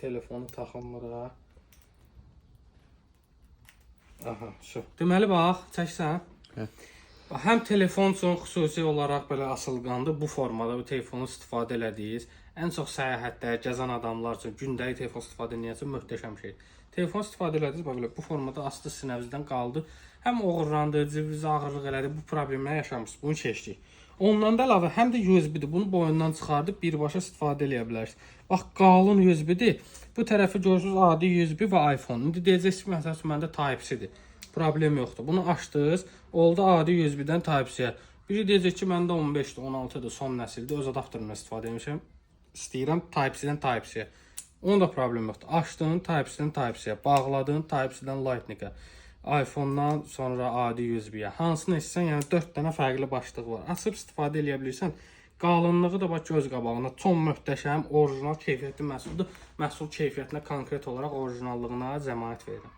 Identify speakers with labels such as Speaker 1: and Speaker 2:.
Speaker 1: telefonu taxılmır. Aha, şu. Deməli bax, çəksən. Həm telefon üçün xüsusi olaraq belə asılqandır. Bu formada bu telefonu istifadə elədiniz. Ən çox səyahətdə gəzən adamlar üçün gündəlik telefon istifadə edən üçün möhtəşəm şey. Telefon istifadə elədiniz, bax belə bu formada asdı sinəvizdən qaldı. Həm oğurlandı, cibinizə ağırlıq elədi. Bu problemləri yaşamısınız. Bunu keçdik. Ondan da əlavə həm də USB-dir. Bunu boyundan çıxardıb birbaşa istifadə edə bilərsiniz. Bax, qalın USB-dir. Bu tərəfi görürsünüz adi USB və iPhone. İndi deyəcəksiniz məsələn məndə Type-C-dir. Problem yoxdur. Bunu açdınız, oldu adi USB-dən Type-C-yə. Biri deyəcək ki, məndə 15-dir, 16-dır, son nəsildir, öz adapterimlə istifadə etmişəm. İstəyirəm Type-C-dən Type-C-yə. Onun da problem yoxdur. Açdın Type-C-dən Type-C-yə, bağladın Type-C-dən Lightning-ə, iPhone-dan sonra adi USB-yə. Hansını istəsən, yəni 4 dənə fərqli başlığı var. Açıb istifadə edə bilirsən. Qalınlığı da bax göz qabağına çox möhtəşəm, orijinal keyfiyyətli məhsuldur. Məhsul keyfiyyətinə konkret olaraq orijinallığına zəmanət verirəm.